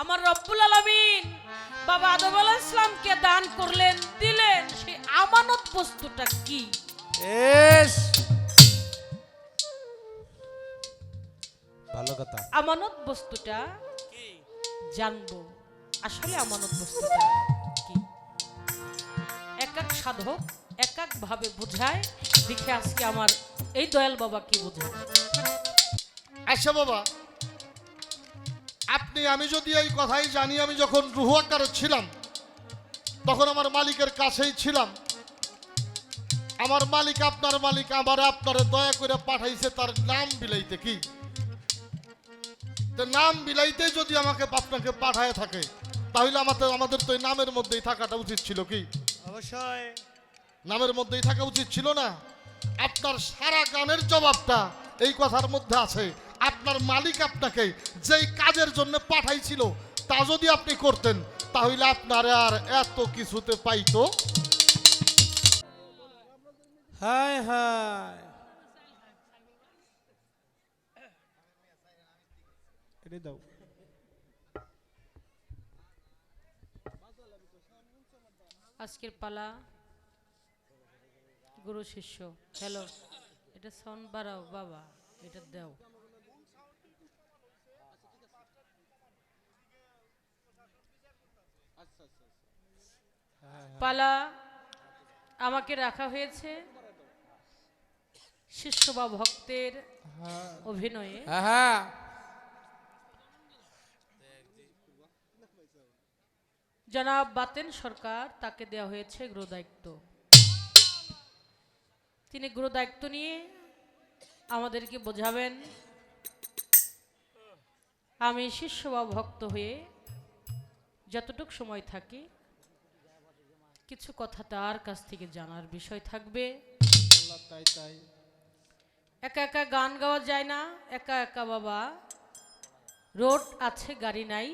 আমার রব্বুল আলামিন বাবা আদম আলাইহিস সালামকে দান করলেন, দিলেন, সেই আমানত বস্তুটা কি? এস ভালো কথা। আমানত বস্তুটা কি জানবো, আসলে আমানত বস্তুটা কি? এক এক সাধক এক এক ভাবে বোঝায়। দেখে আজকে আমার এই দয়াল বাবা কি বোঝায়। আচ্ছা বাবা, আমি যদি এই কথাই জানি, আমি যখন রুহ আকারে ছিলাম তখন আমার মালিকের কাছেই ছিলাম। আমার মালিক, আপনার মালিক আমার আপনারে দয়া করে পাঠাইছে তার নাম বিলাইতে। কি নাম বিলাইতে যদি আমাকে আপনাকে পাঠায় থাকে, তাহলে আমাদের তো এই নামের মধ্যেই থাকাটা উচিত ছিল। কি অবশ্যই নামের মধ্যেই থাকা উচিত ছিল না? আপনার সারা গানের জবাবটা এই কথার মধ্যে আছে। আপনার মালিক আপনাকে যেই কাজের জন্য পাঠাইছিল তা যদি আপনি করতেন, তাহলে আপনার আর এত কিছুতে পাইতো। হায় হায়, এটা দাও। আজকের পালা গুরু শিষ্য। হ্যালো, এটা সন বাড়াও বাবা, এটা দাও। পালা আমাকে রাখা হয়েছে শিষ্য বা ভক্তের অভিনয়ে। হ্যাঁ, জনাব বাতেন সরকার, তাকে দেওয়া হয়েছে গুরুদায়িত্ব। তিনি গুরুদায়িত্ব নিয়ে আমাদেরকে বোঝাবেন। আমি শিষ্য বা ভক্ত হয়ে যতটুক সময় থাকি, কিছু কথা তার কাছ থেকে জানার বিষয় থাকবে। তাই তাই। একা একা গান গাওয়া যায় না, একা একা বাবা। রোড আছে, গাড়ি নাই,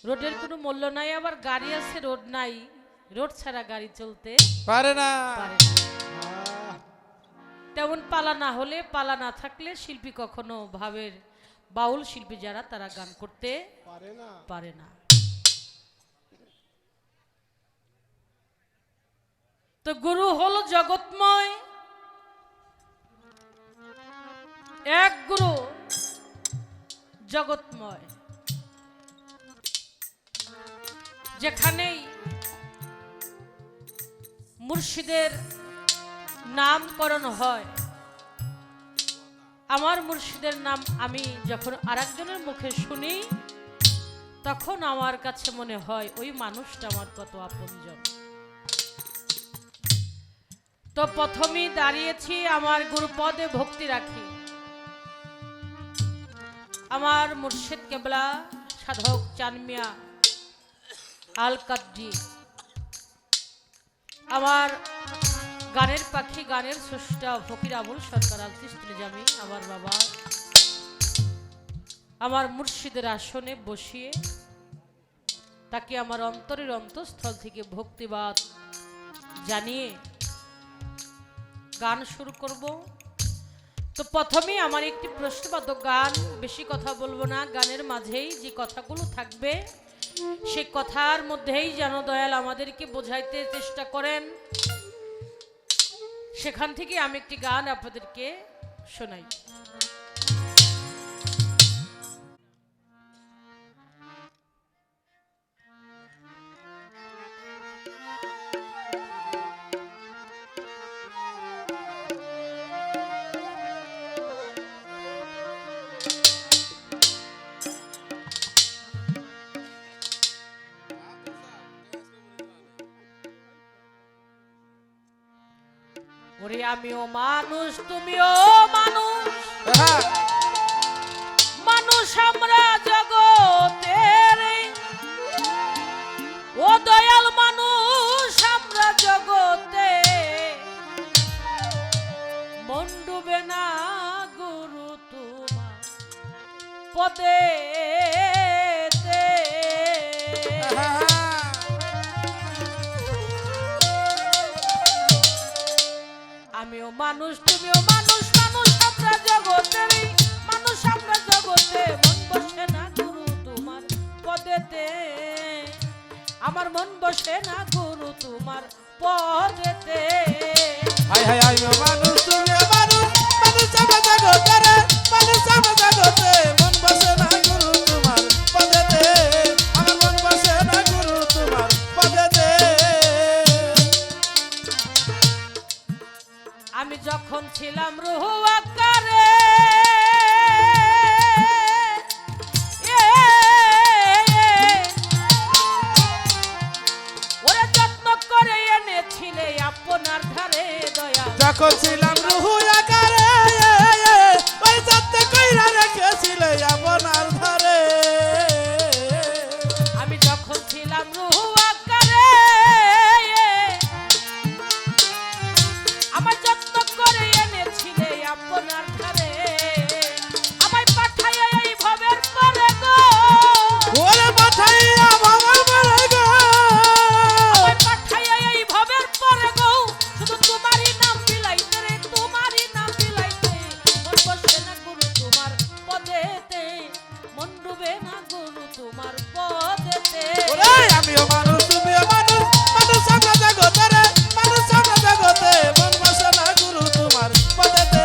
রোডের কোনো মূল্য নাই। আবার গাড়ি আছে, রোড নাই। রোড ছাড়া গাড়ি চলতে পারে না। পারে না। তেমন পালা না হলে, পালা না থাকলে শিল্পী কখনো ভাবের বাউল শিল্পী যারা, তারা গান করতে পারে না। তো গুরু হলো জগৎময়, এক গুরু জগৎময়। যেখানেই মুর্শিদের নামকরণ হয়, আমার মুর্শিদের নাম আমি যখন আরেকজনের মুখে শুনি, তখন আমার কাছে মনে হয় ওই মানুষটা আমার কত আপনজন। তো প্রথমেই দাঁড়িয়েছি আমার গুরুপদে ভক্তি রাখি। আমার মুর্শিদ কেবলা সাধক চানমিয়া আল কাদ্রি, আমার গানের পাখি, গানের স্রষ্টা ফকির আবুল সরকার আল চিশতি নিজামী, আমার বাবা, আমার মুর্শিদের আসনে বসিয়ে তাকে আমার অন্তরের অন্তঃস্থল থেকে ভক্তিবাদ জানিয়ে গান শুরু করব। তো প্রথমেই আমার একটি প্রশ্নবাদক গান, বেশি কথা বলবো না। গানের মাঝেই যে কথাগুলো থাকবে, সে কথার মধ্যেই যেন দয়াল আমাদেরকে বোঝাইতে চেষ্টা করেন। সেখান থেকে আমি একটি গান আপনাদেরকে শোনাই। ওরে আমিও মানুষ, তুমিও মানুষ, মানুষ আমরা জগতের। ও দয়াল মানুষ আমরা জগতে, মন ডুবে না গুরু তোমার পদে। আমিও মানুষ, তুমিও মানুষ, মানুষ আমরা জগতের। পদেতে আমার মন বসে না গুরু তোমার পদেতে হাই হাই আমিও মানুষ তুমিও মানুষ মানুষ আমার জগতে রে মানুষ আমার জগতে মন বসে না গুরু তোমার পদেতে আমার মন বসে না গুরু তোমার পদেতে আমি যখন ছিলাম রুহু আকারে ওরে যত্ন করে এনেছিলে আপনার ধারে দয়া যখন ছিলাম রুহু আকারে ওই যাতে কইরা রেখেছিলে আপনার ধারে আমি যখন ছিলাম রুহু আকারে আমার যত্ন করে এনেছিলে আপনার ধারে আমায় পাঠাইয়া এই ভবের পরে গো ওরে পাঠাইয়া ভাঙা বলে গো আমায় পাঠাইয়া এই ভবের পরে গো শুধু তোমারই নাম বিলাইতে রে তোমারই নাম বিলাইতে মন বসে না গুরু তোমার পদেতে মন ডুবে না গুরু তোমার পদেতে ওরে আমিও মানুষ তুমিও মানুষ মানুষ আমরা জগতে রে মানুষ আমরা জগতে মন বসে না গুরু তোমার পদেতে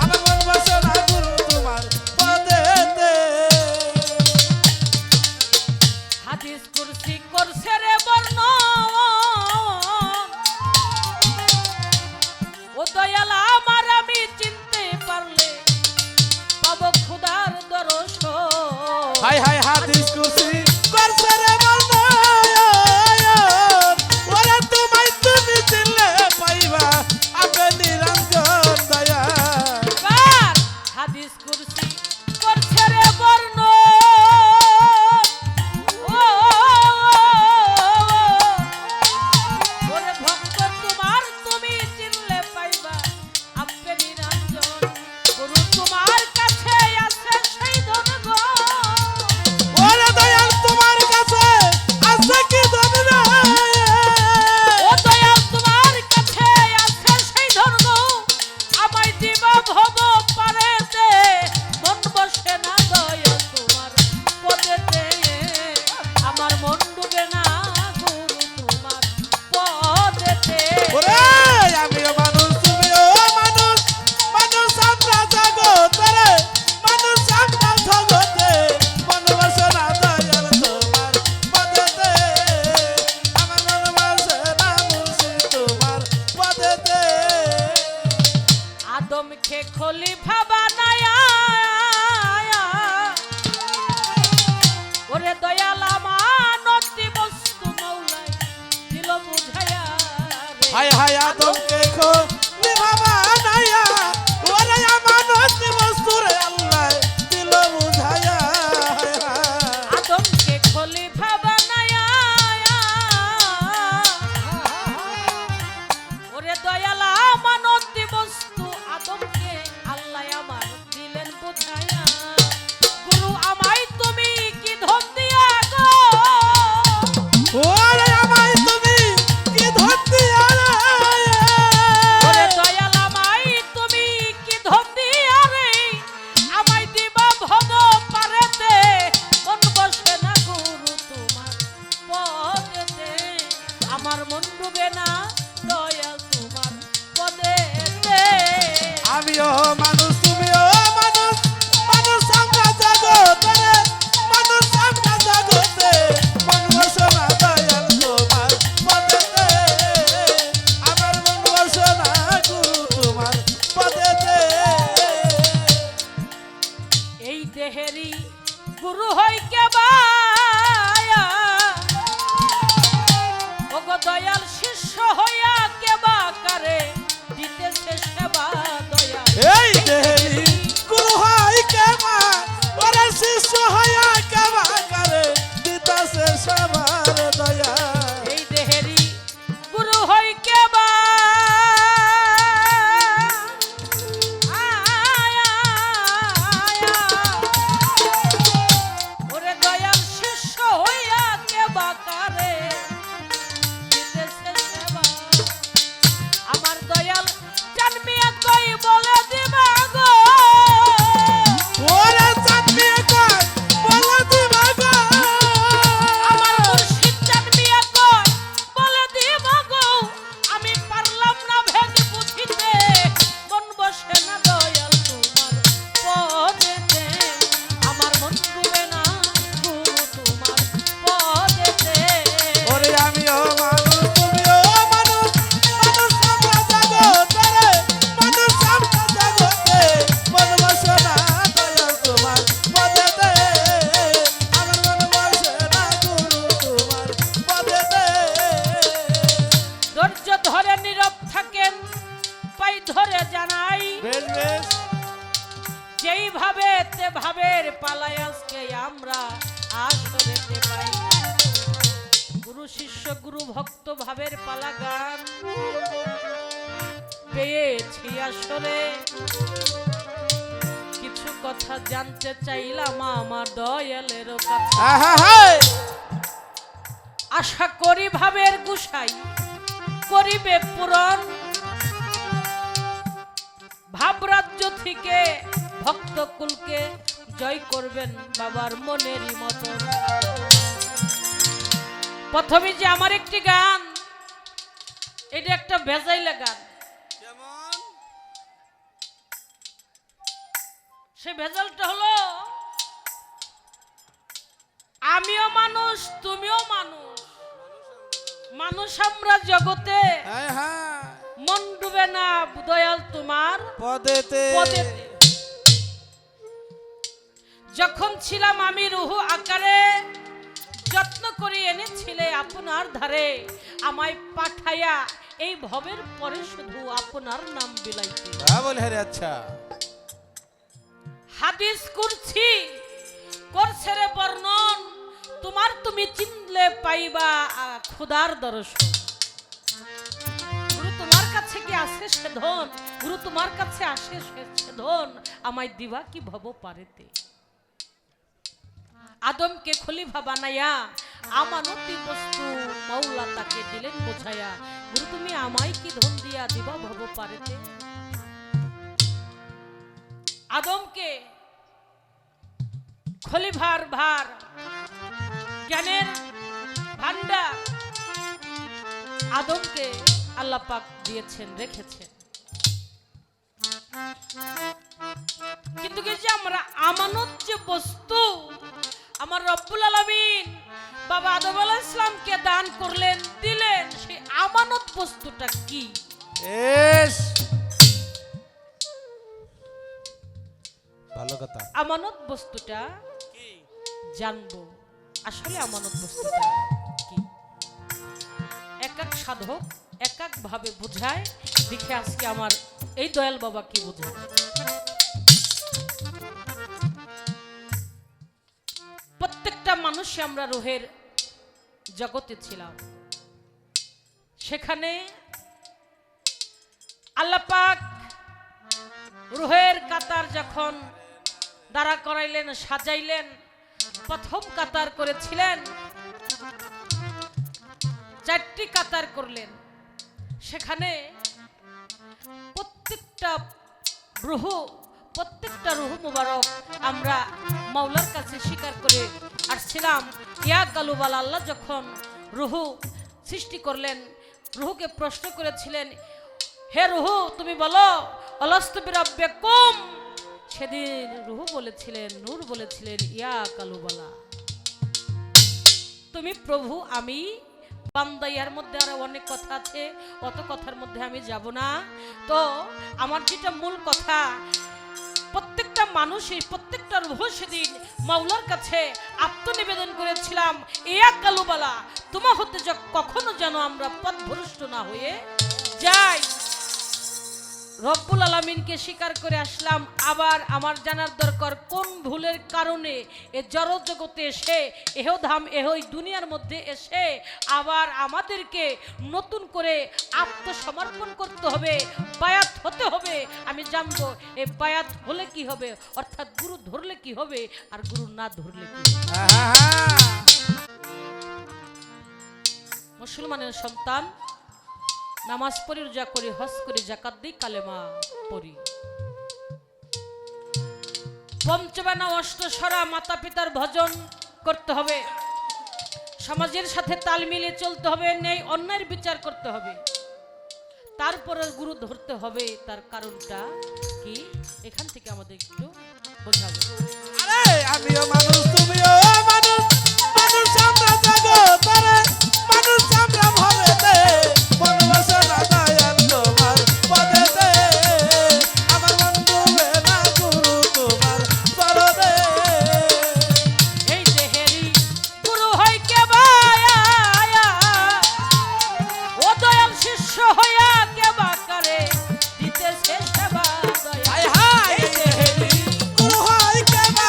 আমার মন বসে না গুরু তোমার পদেতে হাদিস কুরসি করছে রে বর্ণ ও দয়াল আমার আমি চিনতে পারলে পাব খুদার দর্শন হাই হাই হাদিস কুরসি করছে রে বর্ণয়ন ওরে তোমায় তুমি চিনলে পাইবা আপনি নিরঞ্জন দয়া বার হাদিস কুরসি করছে রে বর্ণ ওরে ভক্ত তোমার তুমি চিনলে পাইবা আপনি নিরঞ্জন গুরু তোমার কাছে আছে সেই ধন গো ওরে দয়াল তোমার কাছে আছে কি ধন রে ও দয়াল তোমার কাছে আছে সেই ধন গো আমায় দিবা ভব পারেতে মন বসে না দয়াল তোমার পদেতে আমার মন ডুবে না গুরু তোমার পদেতে ওরে আমিও মানুষ তুমিও মানুষ মানুষ আমরা জগতে রে মানুষ আমরা জগতে মন বসে না দয়াল তোমার পদেতে আমার মন বসে না মুর্শিদ তোমার পদেতে আদমকে খলিফা বানায়া ওরে দয়াল আমানতি বস্তু মৌলাই দিল বুঝায়া রে হায় হায় আদমকে খলিফা বানায়া ওরে আমানত বস্তু রে আল্লাহ দিল বুঝায়া হায় হায় আদমকে খলিফা বানায়া ওরে দয়াল আমানতি বস্তু আদমকে আল্লাহ ভাবের পালায় আজকে আমরা আসরেতে পাই। গুরু শিষ্য গুরু ভক্ত ভাবের পালা গান পেয়েছি আসরে। কিছু কথা জানতে চাইলাম আমার দয়ালের কাছে। আশা করি ভাবের গুসাই করিবে পূরণ। ভাবরাজ্য থেকে ভক্ত কুলকে জয় করবেন বাবার মনেরই মতন। প্রথমে যে আমার একটি গান, এটা একটা ভেজাইলা গান। সে ভেজালটা হলো আমিও মানুষ তুমিও মানুষ, মানুষ আমরা জগতে, মন ডুবে না দয়াল তোমার পদেতে। যখন ছিলাম আমি রুহু আকারে, যত্ন করে এনেছিলে আপনার ধারে, আমায় পাঠাইয়া এই ভবের পরে শুধু আপনার নাম বিলাইতে। আচ্ছা, হাদিস করছি করছে রে বর্ণন, তোমার তুমি চিনলে পাইবা খোদার দর্শন। গুরু তোমার কাছে কি আসে সে ধন, গুরু তোমার কাছে আসে সে ধন, আমায় দিবা কি ভব পারেতে। আদমকে খলিফা বানাইয়া আমানতি বস্তু মাওলা তাকে দিলেন বোঝায়া, গুরু তুমি আমায় কি ধন দিয়া দিবা ভব পারেতে। আদমকে খলিফার ভার, জ্ঞানের ভান্ডার আদমকে আল্লাহ পাক দিয়েছেন, রেখেছেন। কিন্তু কি যে আমরা আমানত যে বস্তু আমার রব্বুল আলামিন বাবা আদম আলাইহিস সালামকে দান করলেন, দিলেন, সেই আমানত বস্তুটা কি? ভালো কথা। আমানত বস্তুটা জানবো, আসলে আমানত বস্তুটা কি। এক এক সাধক এক এক ভাবে বোঝায়, দেখে আজকে আমার এই দয়াল বাবা কি বোঝায়। প্রত্যেকটা মানুষই আমরা রুহের জগতে ছিলাম, সেখানে আল্লাহ পাক রুহের কাতার যখন দাঁড়া করাইলেন, সাজাইলেন, প্রথম কাতার করেছিলেন, 4টি কাতার করলেন। সেখানে প্রত্যেকটা রুহ মুবারক আমরা মাওলার কাছে স্বীকার করে আসছিলাম। ইয়া কালুবালা, আল্লাহ যখন রুহু সৃষ্টি করলেন, রুহুকে প্রশ্ন করেছিলেন, হে রুহু তুমি বলো অলস্তু বিরাব্বিকুম। সেদিন রুহু বলেছিলেন, নূর বলেছিলেন, ইয়া কালুবালা তুমি প্রভু আমি বান্দা। এর মধ্যে আরো অনেক কথা আছে, অত কথার মধ্যে আমি যাব না। তো আমার যেটা মূল কথা, প্রত্যেকটা মানুষই প্রত্যেকটা রূহ সেদিন মাওলার কাছে আত্মনিবেদন করেছিলাম, ইয়া কালুবালা তোমা হতে কখনো যেন আমরা পথভ্রষ্ট না হয়ে যাই। রব্বুল আলামিনকে স্বীকার করে আসলাম। আবার আমার জানার দরকার কোন ভুলের কারণে এ জড় জগতে এসে, এহধাম এহই দুনিয়ার মধ্যে এসে আবার আমাদেরকে নতুন করে আত্মসমর্পণ করতে হবে, বায়াত হতে হবে। আমি জানবো এই বায়াত হলে কি হবে, অর্থাৎ গুরু ধরলে কি হবে আর গুরু না ধরলে কি হবে। মুসলমানের সন্তান নামাজ পড়ি, রোজা করি, হজ করি, যাকাত দিই, কালেমা পড়ি, পঞ্চবানা অষ্টস্বরা মাতা পিতার ভজন করতে হবে, সমাজের সাথে তাল মিলিয়ে চলতে হবে, ন্যায় অন্যায়ের বিচার করতে হবে, তারপরে গুরু ধরতে হবে। তার কারণটা কি এখান থেকে আমাদের একটু বোঝাবো। আরে আমিও মানুষ তুমিও মানুষ, মানুষ আমরা জগতের, মানুষ আমরা ভবেতে, বনবাসনা দয়াল তোমার পদেতে, আমার মন ডুবে না গুরু তোমার পরদে। এই দেহেরি গুরু হয় কে বায়া, ও দয়াল শিষ্য হইয়া কে বাকারে দিতেছে সেবা দয়া। হায় হায় এই দেহেরি গুরু হয় কে বা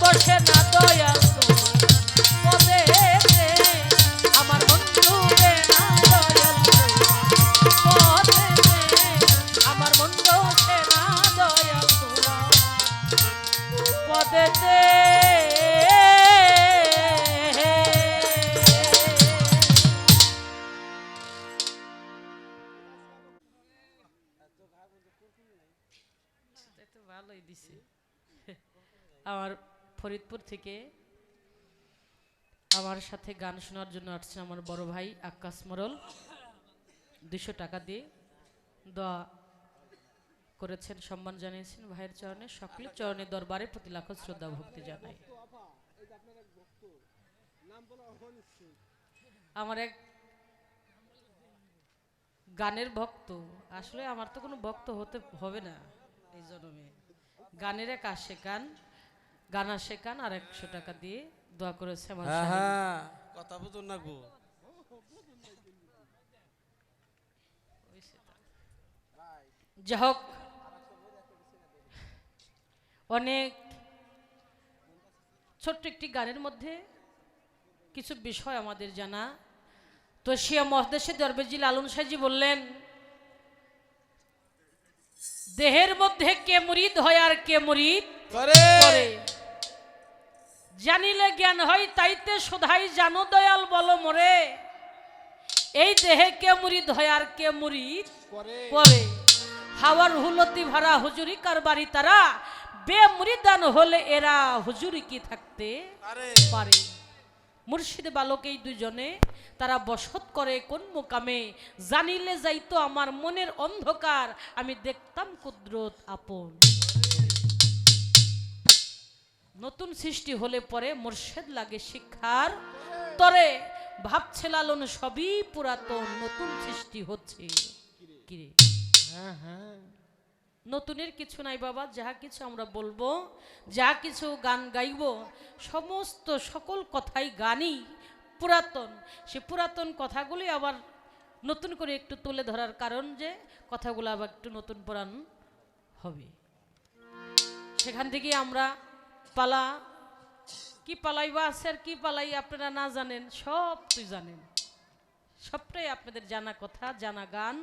বসে না দয়াল তোমার পদেতে, আমার মন ডুবে না দয়াল তোমার পদেতে, আমার মন বসে না দয়াল তোমার পদেতে। ভালোই দিছে। আমার ফরিদপুর থেকে আমার সাথে গান শোনার জন্য আসছেন আমার বড় ভাই আকাশ মোড়ল, 200 টাকা দিয়ে দোয়া করেছেন, সম্মান জানিয়েছেন ভাইয়ের চরণে। সকলের চরণে দরবারে প্রতি লাখ শ্রদ্ধা ভক্তি জানাই। আমার এক গানের ভক্ত, আসলে আমার তো কোনো ভক্ত হতে হবে না এই জন্মে, গানের এক আশেকান, গান আশেকান আর 100 টাকা দিয়ে দোয়া করেছে আমার সাথে। কথা বুঝুন না গো। যাই হোক, অনেক ছোট্ট একটি গানের মধ্যে কিছু বিষয় আমাদের জানা। তো শিয়া মহাদেশে দরবেজি লালন সাহেজি বললেন, দেহের মধ্যে কে মুরিদ হয় আর কে মুরিদ করে, জানিলে জ্ঞান হয় তাইতে শোধাই জানো দয়াল বলো মোরে, এই দেহে কে মুরিদ হয় আর কে মুরিদ করে। হাওয়ার হুলতি ভরা হুজুরি কার বাড়ি তারা, বেমুরিদান হলে এরা হুজুরি কি থাকতে পারে। মুর্শিদ বালক এই দুজনে তারা বসত করে কোন মুকামে, জানিলে যাইতো আমার মনের অন্ধকার, আমি দেখতাম কুদরত আপন। নতুন সৃষ্টি হলে পরে মুর্শিদ লাগে শিক্ষার তরে, ভাবছে লালন সবই পুরাতন, নতুন সৃষ্টি হচ্ছে কিরে। নতুনের কিছু নাই বাবা, যাহা কিছু আমরা বলবো, যা কিছু গান গাইব, সমস্ত সকল কথাই গানই পুরাতন। সে পুরাতন কথাগুলি আবার নতুন করে একটু তুলে ধরার কারণ যে কথাগুলো আবার একটু নতুন পুরাণ হবে। সেখান থেকে আমরা পালা কি পালাই বা আছে আর কি পালাই আপনারা না জানেন, সব তুই জানেন, সবটাই আপনাদের জানা কথা, জানা গান,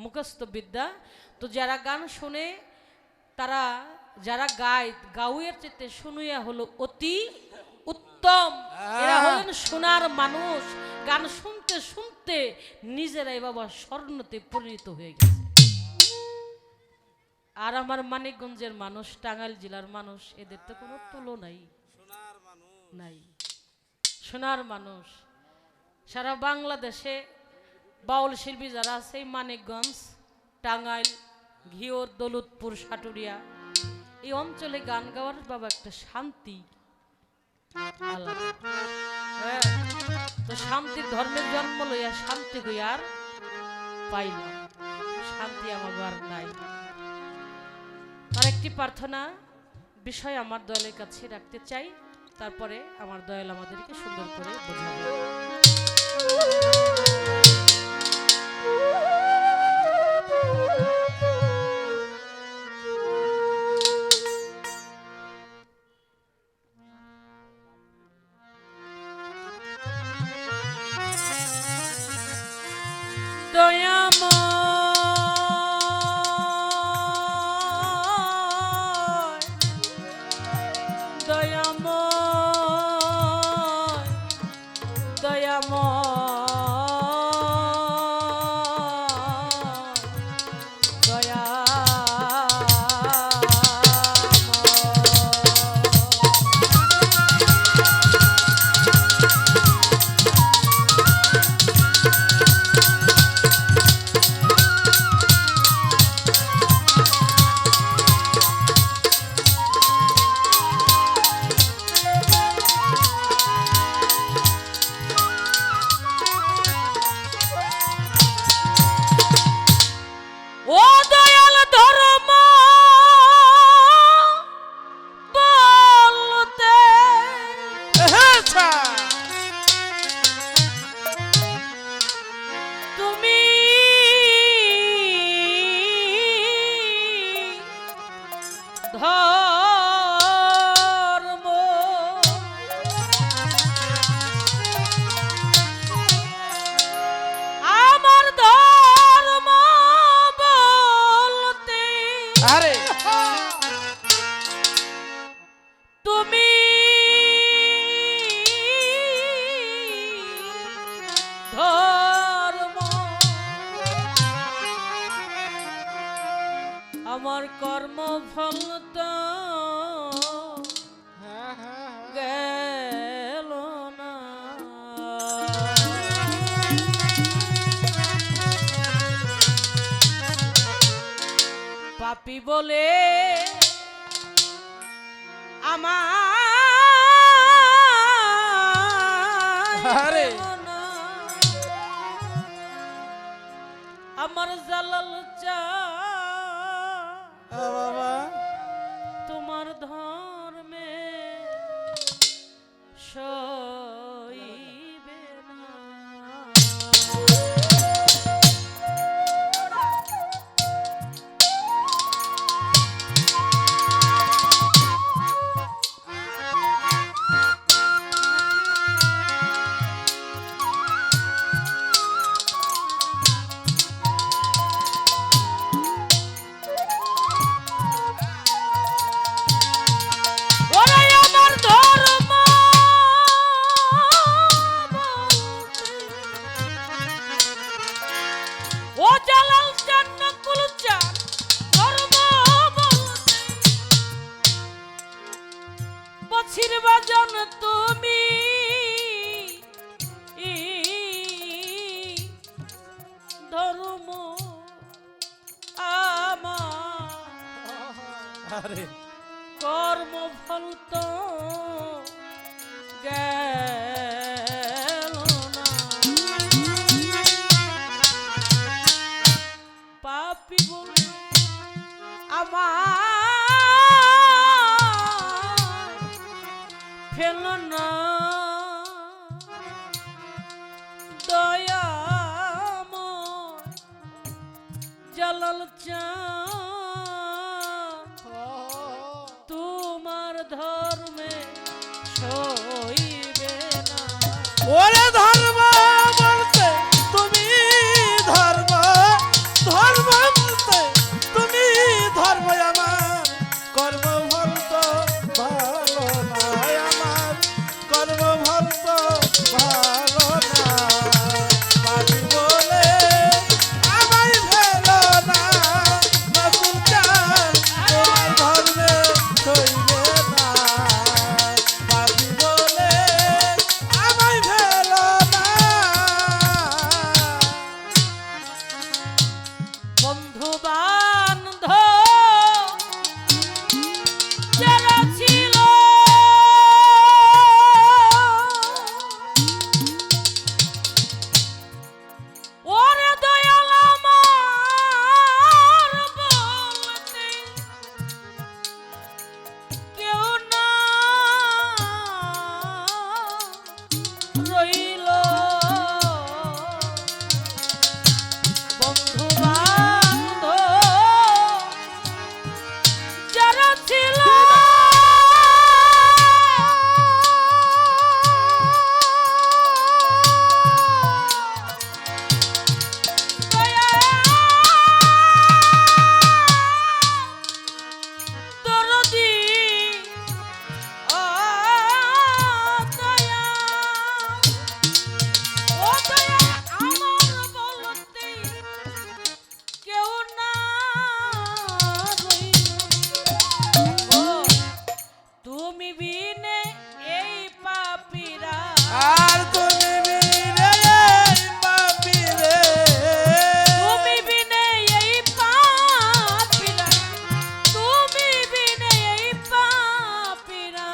মুখস্থ বিদ্যা। তো যারা গান শুনে, তারা যারা গায়, গাউয়ের চেতে শুনুয়া হলো অতি উত্তম। এরা হলেন সোনার মানুষ, গান শুনতে শুনতে নিজেরাই বাবা স্বর্ণতে পরিণত হয়ে গেছে। আর আমার মানিকগঞ্জের মানুষ, টাঙ্গাইল জেলার মানুষ, এদের তো কোনো তুলনাই নাই। সোনার মানুষ সারা বাংলাদেশে বাউল শিল্পী যারা আছে, মানিকগঞ্জ, টাঙ্গাইল, ঘিওর, দৌলতপুর, সাটুরিয়া, এই অঞ্চলে গান গাওয়ার বাবা একটা শান্তি আলাদা। তো শান্তির ধর্মের জন্ম লইয়া শান্তি হইয়ার পাইলাম, শান্তি আমার আর নাই। আর একটি প্রার্থনা বিষয় আমার দয়ালের কাছে রাখতে চাই, তারপরে আমার দয়াল আমাদেরকে সুন্দর করে বোঝাবে। দয়াময় তুমি ধর্ম আমার কর্মফল তো গেল না পাপী বলে আরে আমার জালাল চা বাবা তোমার ধর্মে সইবে না ওরে আমার ধর্ম ও জালাল চান নকুল চান ধর্ম বছির বাজন তুমি ধর্ম আমার আরে কর্মফল তো গেল না পাপী বলে আমার ফেল না দয়াময় জালাল চান তোমার ধর্মে সইবে না ওরে ধর্ম বলতে তুমি ধর্ম ধর্ম বলতে তুমি ধর্ম আমার কর্মফল তো ভালো না আমার কর্মফল তো ভালো না পাপী বলে আমায় ফেলো না নকুল চান তোমার ধর্মে সইবে না পাপী বলে আমায় ফেলো না বন্ধু বান্ধব যারা ছিল ওরে দয়াল আমার বলতে কেউ না রইল বন্ধু বান্ধব যারা ছিল দরদি ও দয়া ও দয়া আমার বলতে কেউ না রইল। ও তুমি বিনে এই পাপীরা আর তুমি বিনে এই পাপী রে তুমি বিনে এই পাপীরা তুমি বিনে এই পাপীরা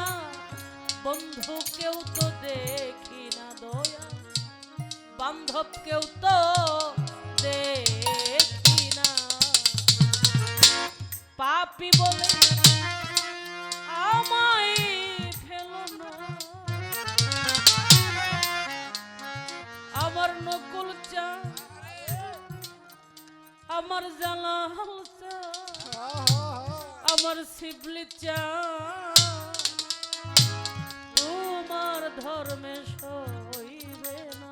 বন্ধু কেউ তো দেখি না দয়া বান্ধব কেউ তো দেখি না পাপী বলে আমায় ফেলো না আমার নকুল চা আমার জালাল চা আমার শিবলি চা তোমার ধর্মে সইবে না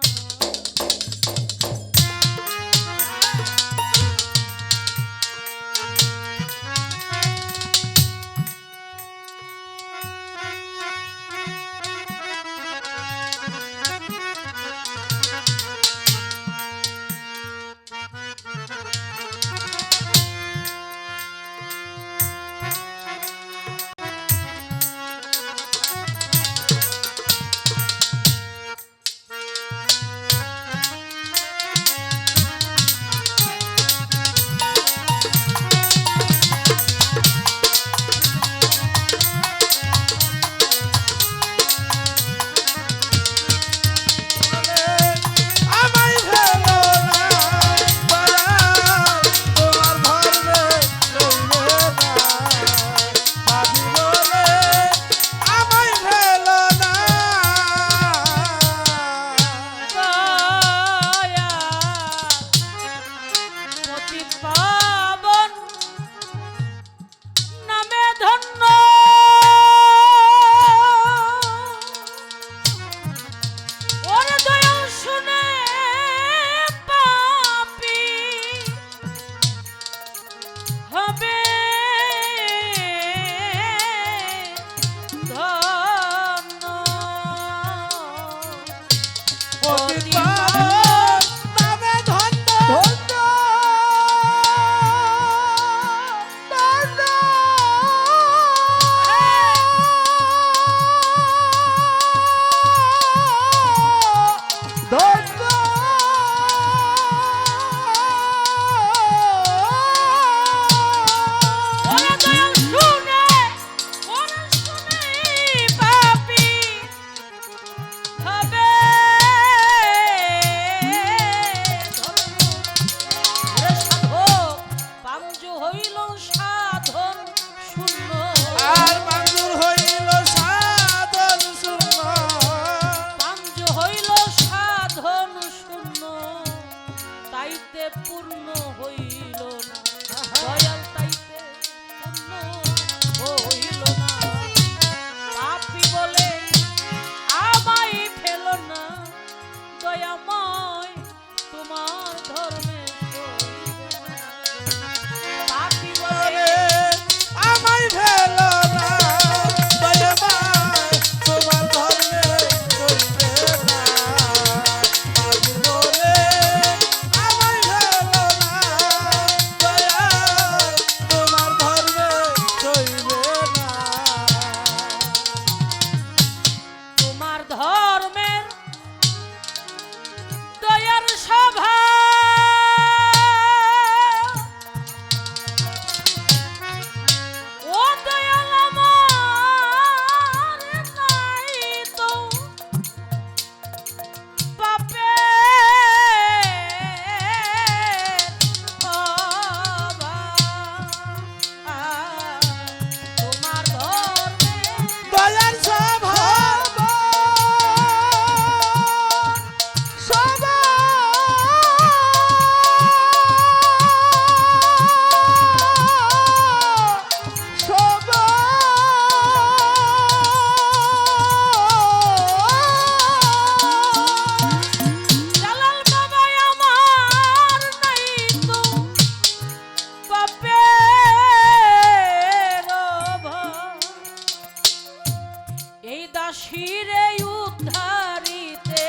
দাসীরে উদ্ধারিতে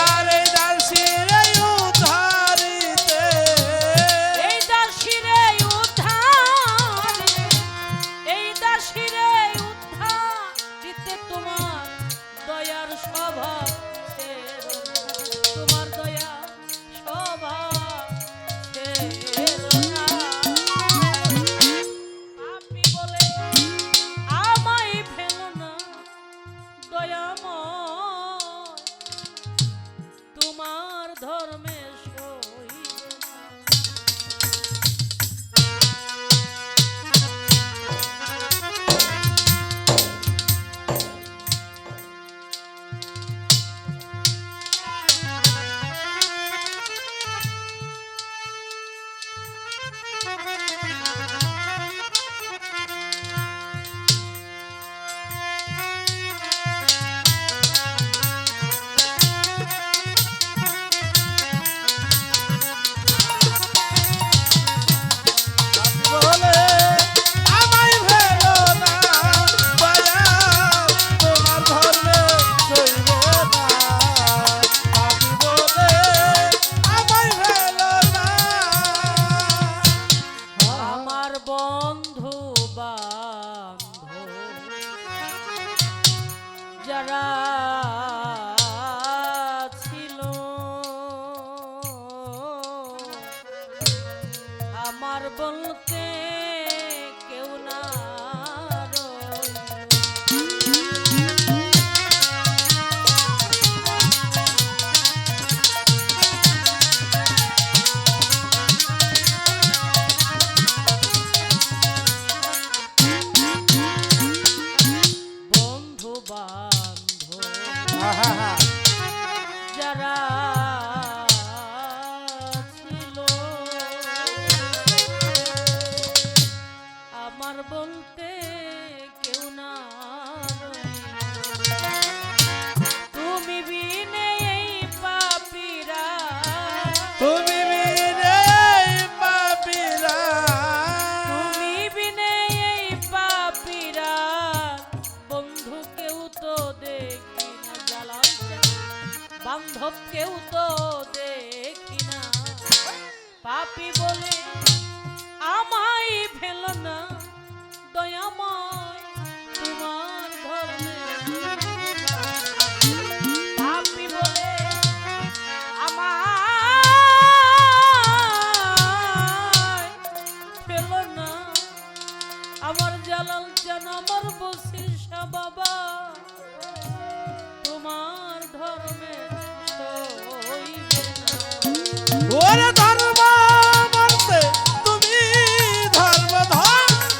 আরে দাসীরে উদ্ধারিতে এই দাসীরে উদ্ধারিতে এই দাসীরে উদ্ধারিতে তোমার দয়ার স্বভাব ছিল না, তোমার দয়া স্বভাব ছিল না। পাপী বলে আমায় ফেলো না দয়াময়, তোমার ধর্মে সইব না। বলে আমায় ফেলো না দয়া তোমার ধর্মে সইব না। পাপী বলে আমায় ফেলো না। আমার বন্ধু বান্ধব যারা ছিল, আমার বলতে কেউ না রইল। বন্ধু বান্ধব আহা যারা ছিল, আমার বলতে কেউ না রইল। তুমি বিনে এই পাপীরা, তুমি বিনে পাপীরা তুমি বিনে এই পাপীরা, বন্ধু কেউ তো দেখি না, জালাল বান্ধব কেউ তো দেখি না। পাপী বলে আমায় ফেলো না দয়াময়, তোমার ধর্মে পাপী বলে আমায় ফেলো না, আমার জালাল জান আমার বসির শাহ বাবা, তোমার ধর্মে সইবে না। ওরে ধর্ম মানতে তুমি ধর্ম ধর্ম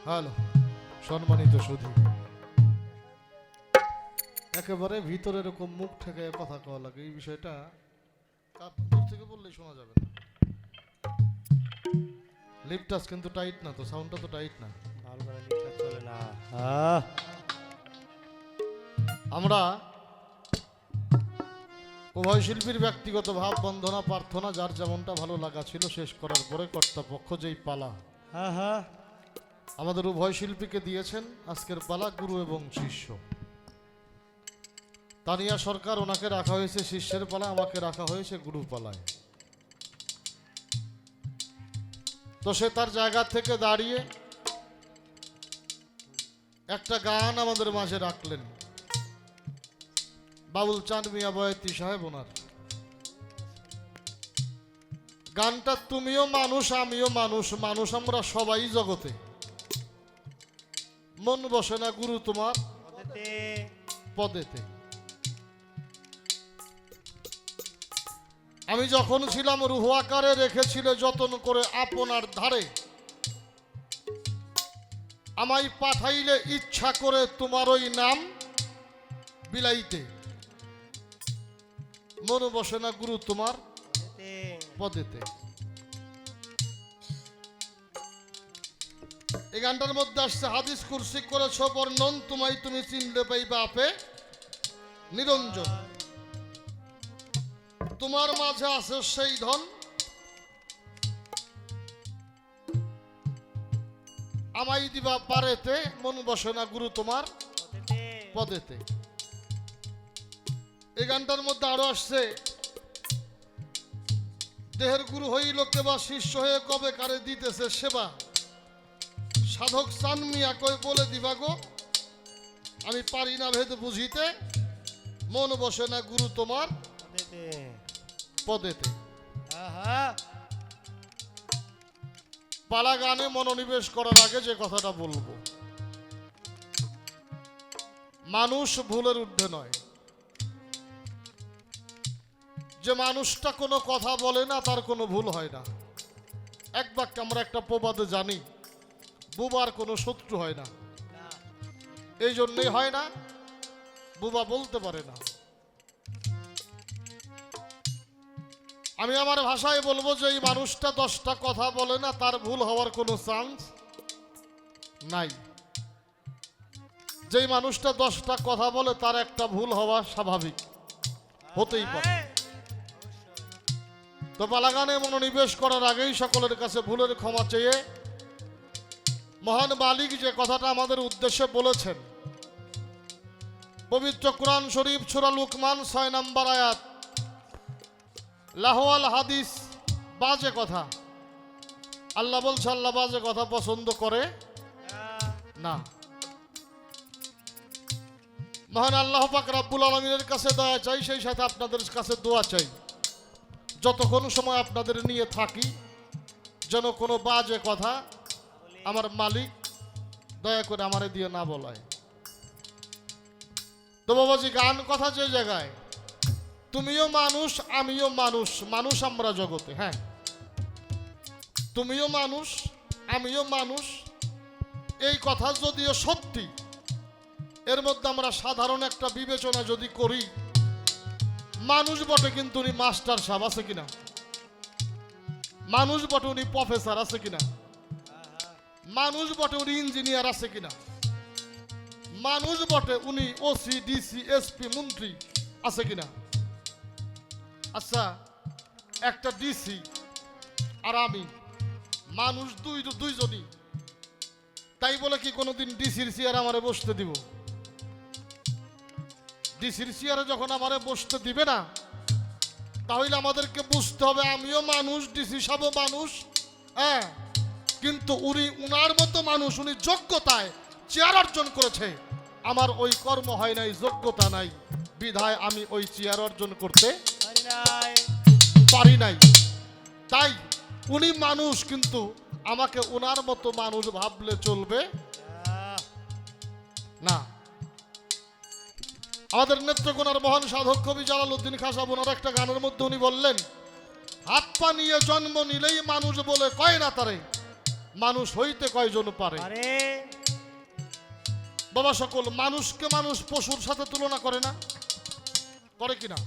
হ্যালো সম্মানিত সুধী, একেবারে ভিতরে এরকম মুখ থেকে কথা কওয়া লাগে, এই বিষয়টা দূর থেকে বললেই শোনা যাবে না। লিপটাস কিন্তু টাইট না তো, সাউন্ডটা তো টাইট না। ভালো করে লিখতে চলে না। আমরা উভয় শিল্পীর ব্যক্তিগত ভাব বন্ধনা প্রার্থনা যার যেমনটা ভালো লাগা ছিল শেষ করার পরে কর্তাপক্ষ যেই পালা আমাদের উভয় শিল্পীকে দিয়েছেন, আজকের পালা গুরু এবং শিষ্য। তানিয়া সরকার, ওনাকে রাখা হয়েছে শিষ্যের পালা, আমাকে রাখা হয়েছে গুরু পালায়। তো সে তার জায়গা থেকে দাঁড়িয়ে একটা গান আমাদের মাঝে রাখলেন, বাবুল চাঁদ মিয়া বয়াতি সাহেব ওনার গানটা। তুমিও মানুষ আমিও মানুষ, মানুষ আমরা সবাই জগতে, মন বসে না গুরু তোমার পদেতে। আমি যখন ছিলাম রুহ আকারে রেখেছিলে যতন করে আপনার ধারে, আমায় পাঠাইলে ইচ্ছা করে তোমার ওই নাম বিলাইতে, মন বসে না গুরু তোমার পদেতে। এই গানটার মধ্যে আসছে হাদিস কুরসি করেছ বর্ণন, তোমায় তুমি চিনলে পাইবা আপে নিরঞ্জন। তোমার মাঝে আছে সেই ধন, আমায় দিবা পারেতে, মন বসে না গুরু তোমার পদেতে। এই গানটার মধ্যে আরো আসছে, দেহের গুরু হইল কেবা শিষ্য হয়ে কবে কারে দিতেছে সেবা, সাধক চান মিয়া কই বলে দিবা গো, আমি পারি না ভেদ বুঝিতে, মন বসে না গুরু তোমার পদেতে। পালা গানে মনোনিবেশ করার আগে যে কথাটা বলবো, মানুষ ভুলের ঊর্ধ্বে নয়। যে মানুষটা কোনো কথা বলে না তার কোনো ভুল হয় না। এক বাক্যে আমরা একটা প্রবাদে জানি, বুবার কোনো শত্রু হয় না। এই জন্যই হয় না, বুবা বলতে পারে না। আমি আমার ভাষায় বলবো যে এই মানুষটা 10টা কথা বলে না, তার ভুল হওয়ার কোনো চান্স নাই। যেই মানুষটা 10টা কথা বলে তার একটা ভুল হওয়া স্বাভাবিক, হতেই পারে। তো পালাগানে মনোনিবেশ করার আগেই সকলের কাছে ভুলের ক্ষমা চেয়ে মহান মালিক যে কথাটা আমাদের উদ্দেশ্যে বলেছেন, পবিত্র কুরআন শরীফ সূরা লুকমান 6 নম্বর আয়াত, লাহওয়াল হাদিস বাজে কথা। আল্লাহ বলছে আল্লাহ বাজে কথা পছন্দ করে না। মহান আল্লাহ পাক রব্বুল আলামিনের কাছে দয়া চাই, সেই সাথে আপনাদের কাছে দোয়া চাই, যতক্ষণ সময় আপনাদের নিয়ে থাকি যেন কোনো বাজে কথা আমার মালিক দয়া করে আমারে দিয়ে না বলায়। তো বাবাজি, গান কথা যে জায়গায়, তুমিও মানুষ আমিও মানুষ, মানুষ আমরা জগতে। হ্যাঁ, তুমিও মানুষ আমিও মানুষ, এই কথা যদিও সত্যি, এর মধ্যে আমরা সাধারণ একটা বিবেচনা যদি করি, মানুষ বটে কিন্তু উনি মাস্টার সাহেব আছে কিনা, মানুষ বটে উনি প্রফেসর আছে কিনা, মানুষ বটে উনি ইঞ্জিনিয়ার আছে কিনা, মানুষ বটে উনি ওসি ডিসি এসপি মন্ত্রী আছে কিনা। আচ্ছা, একটা ডিসি আর আমি মানুষ দুইজনই, তাই বলে কি কোনোদিন ডিসির চেয়ারে আমারে বসতে দিব? ডিসির চেয়ারে যখন আমারে বসতে দিবে না, তাহলে আমাদেরকে বুঝতে হবে আমিও মানুষ, ডিসি সাহেবও মানুষ। হ্যাঁ, কিন্তু উনি উনার মতো মানুষ, উনি যোগ্যতায় চেয়ার অর্জন করেছে, আমার ওই কর্ম হয় নাই, যোগ্যতা নাই, বিধায় আমি ওই চেয়ার অর্জন করতে পারি নাই। তাই উনি মানুষ, কিন্তু আমাকে উনার মতো মানুষ ভাবলে চলবে না। আমাদের নেত্রকোনার মহান সাধক কবি জালালউদ্দিন খাঁ সাহেব ওনার একটা গানের মধ্যে উনি বললেন, হাত পা নিয়ে জন্ম নিলেই মানুষ বলে কয় না তারে, মানুষ হইতে কয়জন পারে? আরে বাবা, সকল মানুষকে মানুষ পশুর সাথে তুলনা করে না? করে কিনা?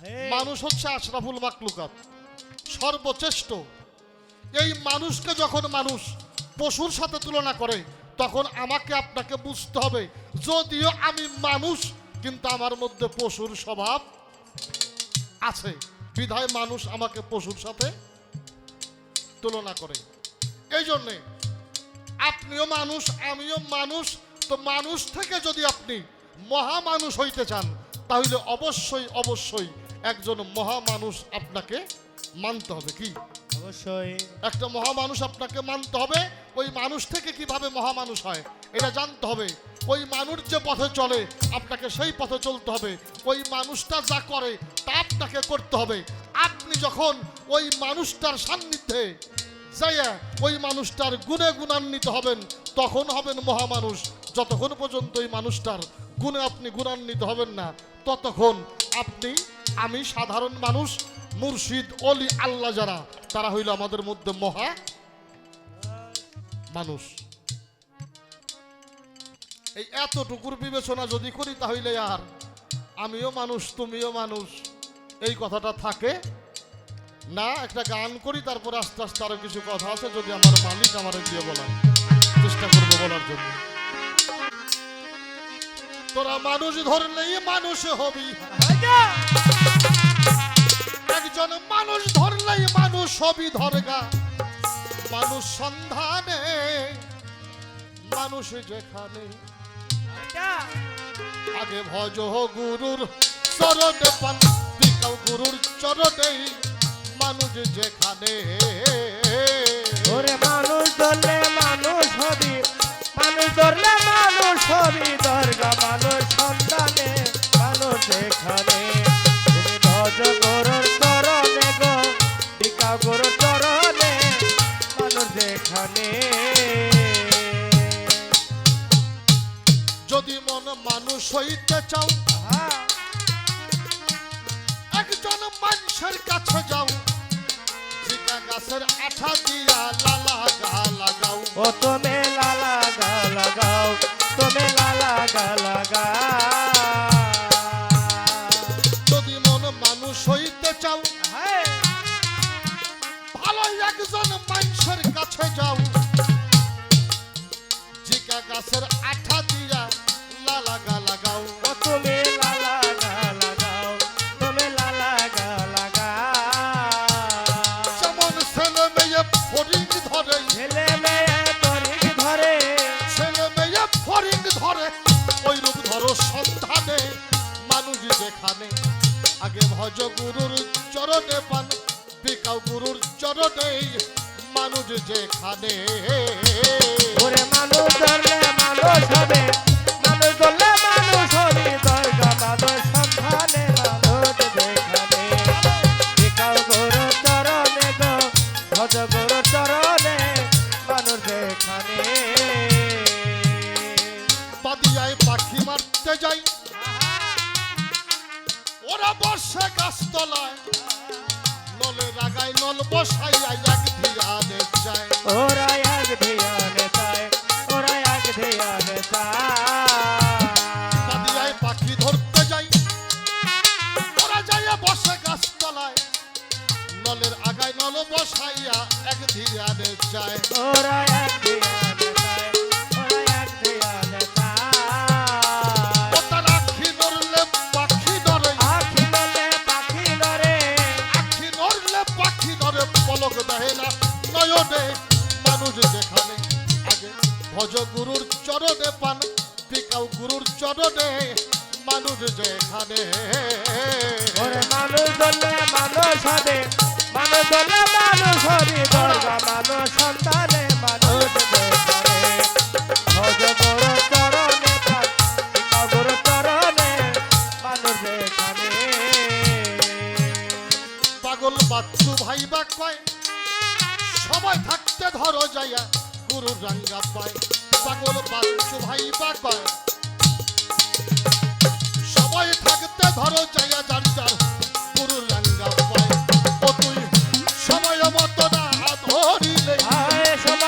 হে, মানুষ হচ্ছে আশরাফুল মাকলুকাত, সর্বশ্রেষ্ঠ। এই মানুষকে যখন মানুষ পশুর সাথে তুলনা করে, তখন আমাকে আপনাকে বুঝতে হবে, যদিও আমি মানুষ কিন্তু আমার মধ্যে পশুর স্বভাব আছে, বিধায় মানুষ আমাকে পশুর সাথে তুলনা করে। এই জন্যে আপনিও মানুষ, আমিও মানুষ। তো মানুষ থেকে যদি আপনি মহামানুষ হইতে চান, তাহলে অবশ্যই অবশ্যই একজন মহামানুষ আপনাকে মানতে হবে। কি? অবশ্যই একটা মহামানুষ আপনাকে মানতে হবে। ওই মানুষ থেকে কিভাবে মহামানুষ হয় এটা জানতে হবে। ওই মানুষ যে পথে চলে আপনাকে সেই পথে চলতে হবে। ওই মানুষটা যা করে তা আপনাকে করতে হবে। আপনি যখন ওই মানুষটার সান্নিধ্যে যাইয়া ওই মানুষটার গুণে গুণান্বিত হবেন, তখন হবেন মহামানুষ। যতক্ষণ পর্যন্ত ওই মানুষটার গুণে আপনি গুণান্বিত হবেন না, ততক্ষণ আপনি, আমি সাধারণ মানুষ, মুর্শিদ অলি আল্লাহ যারা, তারা হইল আমাদের মধ্যে মহা মানুষ। এই এতটুকুর বিবেচনা যদি করি, তাহলে আর আমিও মানুষ তুমিও মানুষ এই কথাটা থাকে না। একটা গান করি, তারপরে আস্তে আস্তে আরো কিছু কথা আছে, যদি আমার মালিক আমার দিয়ে বলার চেষ্টা করবো বলার জন্য। তোরা মানুষ ধরলেই মানুষ হবি, একজন মানুষ ধরলেই মানুষ হবি, ধরগা মানুষ সন্ধানে, মানুষ যেখানে আগে ভজ গুরুর চরণে পান, বিকাও গুরুর চরণে, মানুষ যেখানে। ওরে মানুষ ধরলে মানুষ হবি, মানুষ ধরলে মানুষ হবি, দরগা মানুষ সন্তানে, মানুষ এখানে। তুমি ভজ গুরুর চরণে গো, বিকাও গুরুর চরণে, মানুষ যেখানে। যদি মন মানুষ হইতে চাও, একজন মানুষের কাছে যাও, জিকা গাছের আঠা দিয়া লালা গা লাগাও। ও তুমি লালা গা লাগাও, তুমি লালা গা লাগা। যদি মন মানুষ হইতে চাও, ভালো একজন মানুষের কাছে যাও, জিকা গাছের আঠা দিয়া লালা গা লাগাও। ও তুমি লালা গা লাগাও, তুমি লালা গা লাগা। যেমন ছেলে মেয়ে ফরিং ধরে, ছেলে মেয়ে তরিক ধরে, ছেলে মেয়ে ফরিং ধরে, ওই রূপ ধরো সন্ধানে, মানুষ যেখানে। আগে ভজ গুরুর চরণে পান, বিকাও গুরুর চরণে, মানুষ যেখানে। ওরে মানুষ ধরলে মানুষ হবে, মানুষ ধরলে মানুষ হবি, দরগা মানুষ সন্ধানে, মানুষ যেখানে। বিকাও গুরু চরণে গো, ভজ গুরু চরণে, মানুষ যেখানে। বাদিয়ায় পাখি মারতে যাই, ওরা বসে গাছতলায়, নলে রাগায় নল বসাইয়া এক ধিয়ানে যায়। ওরা এক ধিয়ানে চায়, ওরা এক ধিয়ানে চায়। বাদিয়ায় পাখি ধরতে যাই, ওরা যাইয়া বসে গাছতলায়, নলের আগায় নল বসাইয়া এক ধিয়ানে যায়। ওরা এক ধিয়ানে চায়, ওরা এক ধিয়ানে চায়। ও তার আখি নড়লে পাখি নড়ে, আখি নলে পাখি নরে, আখি নড়লে পাখি নড়ে, পলক দেহে না নয়নে, মানুষ যেখানে। আগে ভজ গুরুর চরণে পান, বিকাও গুরুর চরণে, মানুষ যেখানে। ওরে মানুষ ধরলে মানুষ হবে, মানুষ ধরলে মানুষ হবি, দরগা মানুষ সন্তানে, মানুষ যেখানে। ভজ গুরু চরণে প্রাণ, বিকাও গুরু চরণে, মানুষ যেখানে। পাগল বাচ্চু ভাই বা কয়, সময় থাকতে ধরো যাইয়া গুরুর রাঙ্গা পায়। পাগল বাচ্চু ভাই বা কয়, সময় থাকতে ধরো যাইয়া যার যার গুরুর রাঙ্গা পায়। ও তুই সময় মতো না ধরিলে, আয় সময়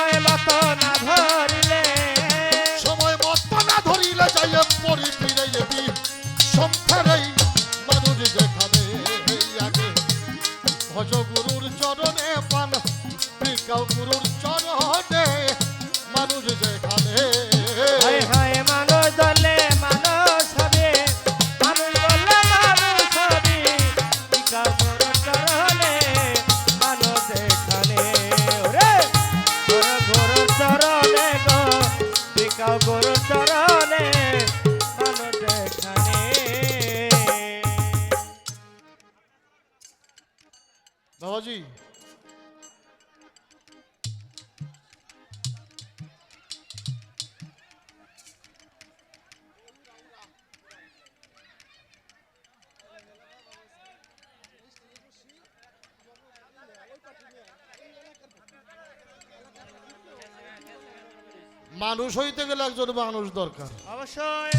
মানুষ হইতে গেলে একজন মানুষ দরকার, অবশ্যই।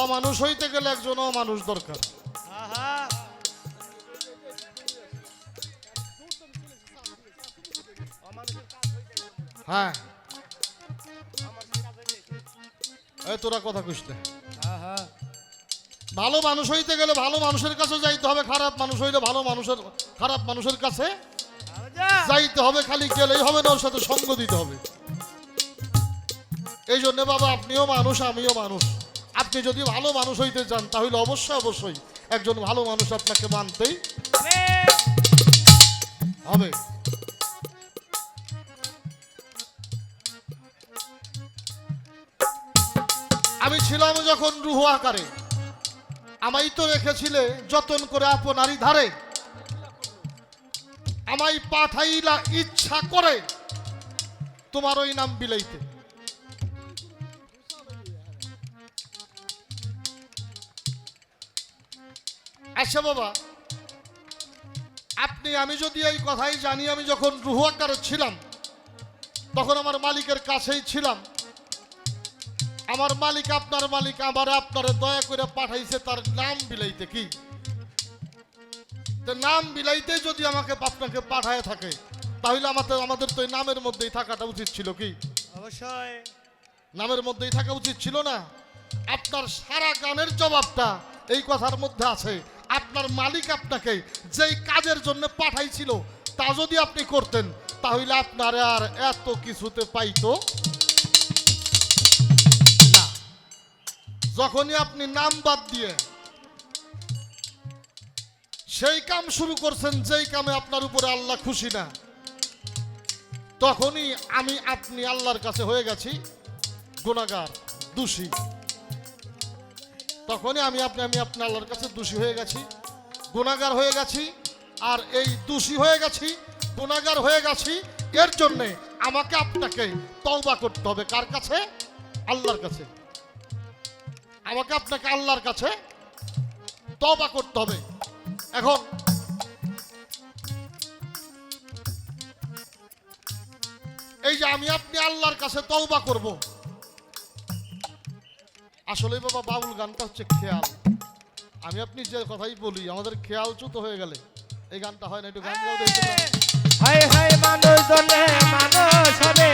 অমানুষ হইতে গেলে একজন অমানুষ দরকার। আহা, হ্যাঁ, এই তোরা কথা কইস না। আহা, ভালো মানুষ হইতে গেলে ভালো মানুষের কাছে যাইতে হবে, খারাপ মানুষ হইলে খারাপ মানুষের কাছে যা। যাইতে হবে, খালি গেলেই হবে না, ওর সাথে সঙ্গ দিতে হবে। এই জন্য বাবা, আপনিও মানুষ, আমিও মানুষ। আপনি যদি ভালো মানুষ হইতে চান তাহলে অবশ্যই একজন ভালো মানুষ আপনাকে মানতেই হবে। আমি ছিলাম যখন রুহ আকারে, আমাই তো রেখেছিলে যতন করে আপনারই ধারে, আমায় পাঠাইলা ইচ্ছা করে তোমার ওই নাম বিলাইতে। আচ্ছা বাবা, আমি যদি এই কথাই জানি, আমি যখন রুহ আকারে ছিলাম তখন আমার মালিকের কাছেই ছিলাম। আমার মালিক, আপনার মালিক আপনারে দয়া করে পাঠাইছে তার নাম বিলাইতে। কি নাম বিলাইতে যদি আপনাকে পাঠায় থাকে তাহলে আমাদের তো নামের মধ্যেই থাকাটা উচিত ছিল। কি অবশ্যই নামের মধ্যেই থাকা উচিত ছিল না? আপনার সারা গানের জবাবটা এই কথার মধ্যে আছে। আপনার মালিক আপনাকে যেই কাজের জন্য পাঠাইছিল তা যদি আপনি করতেন তাহলে আপনার আর এত কিছুতে পাইতো না। যখনই আপনি নাম বাদ দিয়ে সেই কাম শুরু করছেন যেই কামে আপনার উপরে আল্লাহ খুশি না, তখনই আপনি আল্লাহর কাছে হয়ে গেছি গুনাহগার, দোষী। তখনই আমি আপনি আল্লাহর কাছে দোষী হয়ে গেছি, গুনাহগার হয়ে গেছি। আর এই দোষী হয়ে গেছি, গুনাহগার হয়ে গেছি, এর জন্যে আমাকে আপনাকে তওবা করতে হবে। কার কাছে? আল্লাহর কাছে। আমাকে আপনাকে আল্লাহর কাছে তওবা করতে হবে। এখন এই যে আপনি আল্লাহর কাছে তওবা করব, আসলে বাবা বাউল গানটা হচ্ছে খেয়াল। আপনি যে কথাই বলি, আমাদের খেয়াল চ্যুত হয়ে গেলে এই গানটা হয় না। একটু গান গাও দেখতে। হাই হাই, মানুষ দলে মানুষ হবে,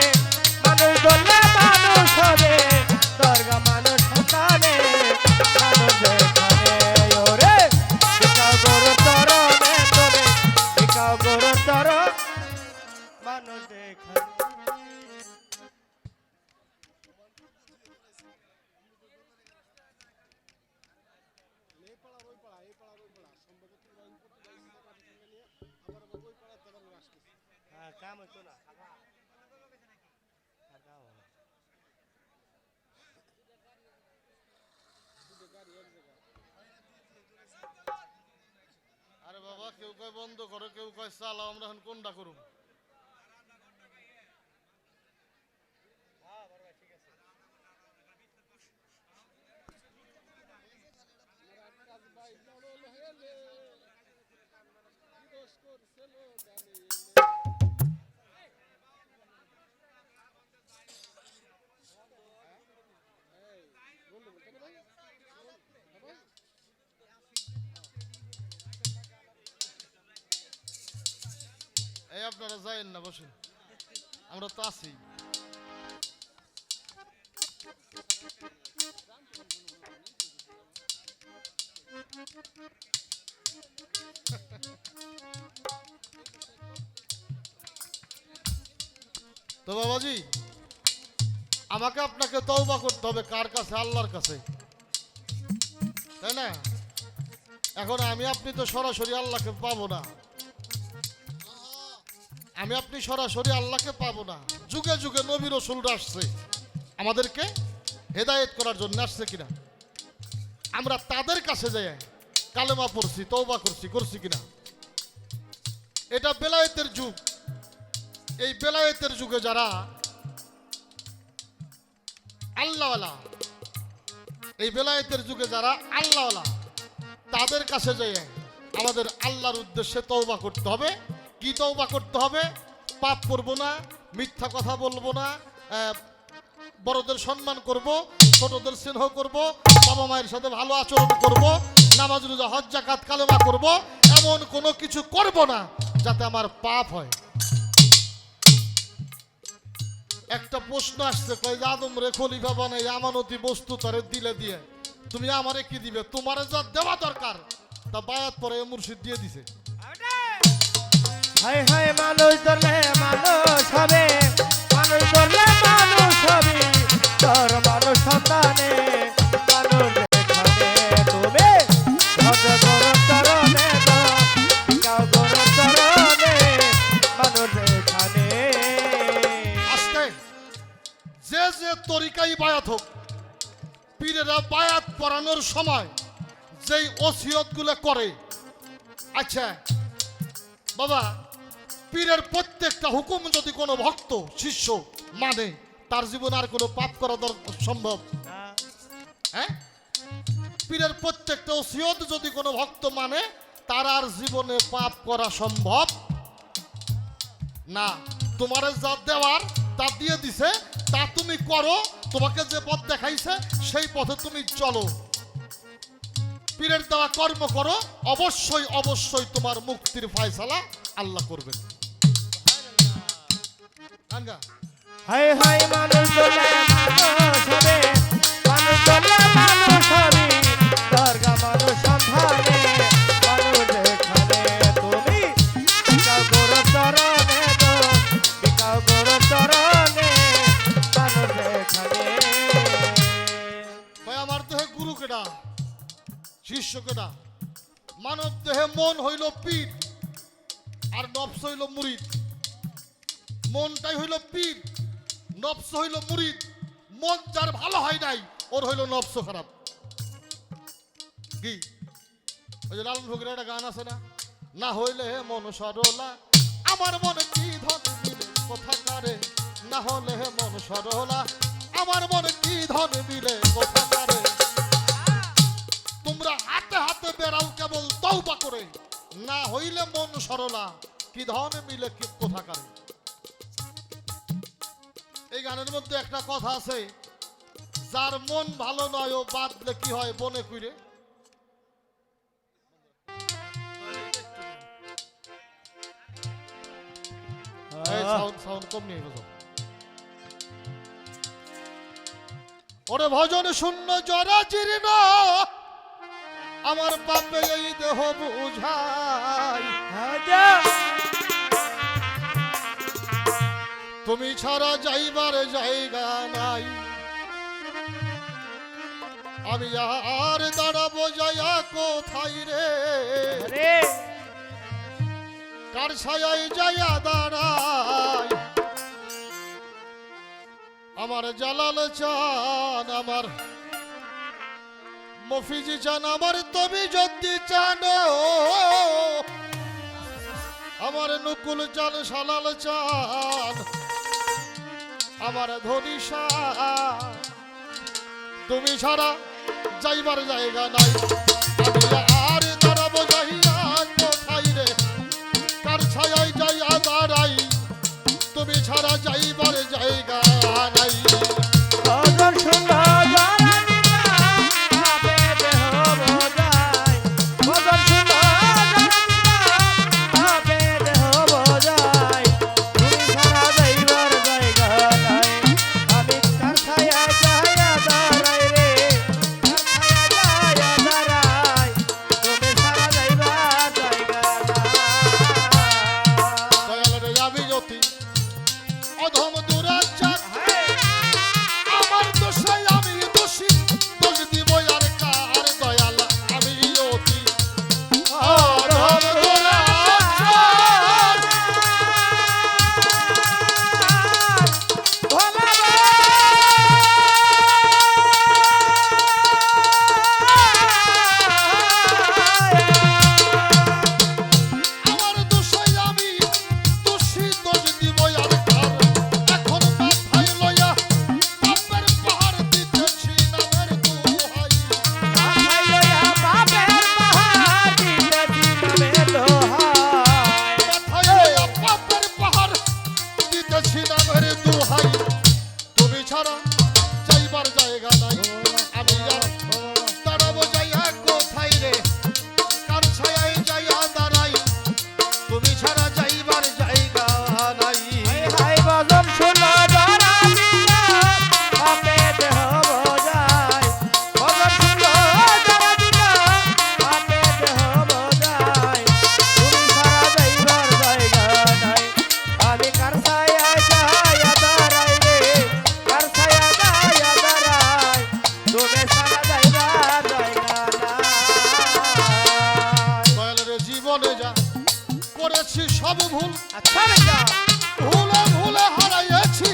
মানুষ দলে মানুষ হবে, দরগা মানুষ সন্তানে মানুষ যেখানে ওরে শিকাও গরু তর তোরে, শিকাও গরু তর মানুষ যেখানে। কাম হতো না। আরে বাবা, কেউ কয় বন্ধ করো, কেউ কয় চালাও, আমরা এখন কোনটা করুম? এই আপনারা যাইেন না, বসেন, আমরা তো আছি। তো বাবাজি, আমাকে আপনাকে তওবা করতে হবে। কার কাছে? আল্লাহর কাছে, তাই না? এখন আপনি তো সরাসরি আল্লাহকে পাবো না, আপনি সরাসরি আল্লাহকে পাবো না। যুগে যুগে নবী রাসূলরা আসছে আমাদেরকে হেদায়েত করার জন্য, আসছে কিনা? আমরা তাদের কাছে যাই কালেমা পড়ছি, তওবা করছি কিনা? এটা বেলায়েতের যুগ। এই বেলায়েতের যুগে যারা আল্লাহওয়ালা, এই বেলায়েতের যুগে যারা আল্লাহওয়ালা, তাদের কাছে যাই আমাদের আল্লাহর উদ্দেশ্যে তওবা করতে হবে। কি তওবা করতে হবে? পাপ করব না, মিথ্যা কথা বলবো না, বড়দের সম্মান করব, ছোটদের স্নেহ করব, বাবা মায়ের সাথে ভালো আচরণ করব, নামাজ রোজা হজ যাকাত কালেমা করব, এমন কোনো কিছু করব না যাতে আমার পাপ হয়। একটা প্রশ্ন আসছে, কয় আদম রে খলিফা বানাই আমানতি বস্তু তারে দিলে দিয়ে তুমি আমারে কি দিবে? তোমারে যা দেওয়া দরকার তা বায়াত পরে মুর্শিদ দিয়ে দিছে। হায় হায় মানুষ ধরলে মানুষ হবে, মানুষ ধরলে মানুষ হবে, তোর মানুষ সন্তানে মানুষ এখানে তুমি ভজ গরম চরণে গাও গরম চরণে মানুষ এখানে। আজকে যে যে তরিকাই বায়াত হোক, পীরেরা বায়াত পড়ানোর সময় যেই ওসিয়ত গুলো করে, আচ্ছা বাবা, পীরের প্রত্যেকটা হুকুম যদি কোনো ভক্ত শিষ্য মানে, তার জীবনে আর কোনো পাপ করা সম্ভব? হ্যাঁ, পীরের প্রত্যেকটা ওসিয়ত যদি কোনো ভক্ত মানে, তার আর জীবনে পাপ করা সম্ভব না। তোমারে যা দেওয়ার তা দিয়ে দিছে, তা তুমি করো, তোমাকে যে পথ দেখাইছে সেই পথে তুমি চলো, পীরের দেওয়া কর্ম করো, অবশ্যই অবশ্যই তোমার মুক্তির ফয়সালা আল্লাহ করবেন। হায় হায় মানুষ ধরলে মানুষ হবে, মানুষ ধরলে মানুষ হবে, দরগা মানুষ সন্ধানে মানুষ এখানে তুমি বিকাও গরম চরণে বিকাও গরম চরণে মানুষ এখানে। আমার দেহে গুরু কেডা, শিষ্য কেডা? মানব দেহে মন হইল পীর আর নফস হইল মুরিদ। মনটাই হইল পীর, নফস হইল মুরিদ। মন যার ভালো হয় নাই, ওর হইল নফস খারাপ। কি ওই যে লালন ফকিরের একটা গান আছে না, না হইলে মন সরলা আমার মনে কি ধন মিলে কোথাকারে, না হলে মন সরলা আমার মনে কি ধন মিলে কোথাকারে। তোমরা হাতে হাতে বেড়াও কেবল তওবা করে, না হইলে মন সরলা কি ধন মিলে কি কোথাকারে। এই গানের মধ্যে একটা কথা আছে, যার মন ভালো নয় ও বাদলে কি হয় বনে কুইরে। সাউন্ড কম নিয়ে গেল। ওরে ভজন শূন্য জরা জীর্ণ আমার পাপে এই দেহ বুঝাই, তুমি ছাড়া যাইবার জায়গা নাই, আমি আর দাঁড়াবো যাইয়া কোথায় রে, কার ছায়ায় যাইয়া দাঁড়াই। আমার জালাল চান, আমার মফিজি চান, আমার তুমি যদি চানো, আমার নকুল চান, সালাল চান, আমার ধনী শাহ, তুমি ছাড়া যাইবার জায়গা নাই, আমি আর দাঁড়াবো যাইয়া কোথায় রে, কার ছায়ায় যাইয়া দাঁড়াই, তুমি ছাড়া যাইবার জায়গা নাই। অধম দুরাচার ভাই তুমি ছাড়া যাইবার জায়গা নাই আমি আর দাঁড়াবো যাইয়া কোথায় রে কার ছায়ায় যাইয়া দাঁড়াই তুমি ছাড়া যাইবার জায়গা নাই হাই বাজন শোনো ধরা দিলা আপে দেহ বোঝাই বাজন শোনো ধরা দিলা আপে দেহ বোঝাই তুমি সারা যাইবার জায়গা নাই আমি কার ছায়ায় যাইয়া দাঁড়াই রে কার ছায়া যাইয়া দাঁড়াই তুমি সারা যাইবার জায়গা নাই দয়ালের জীবনে যা করেছি সব ভুল আচ্ছা বেটা ভুলে ভুলে হারাইয়াছি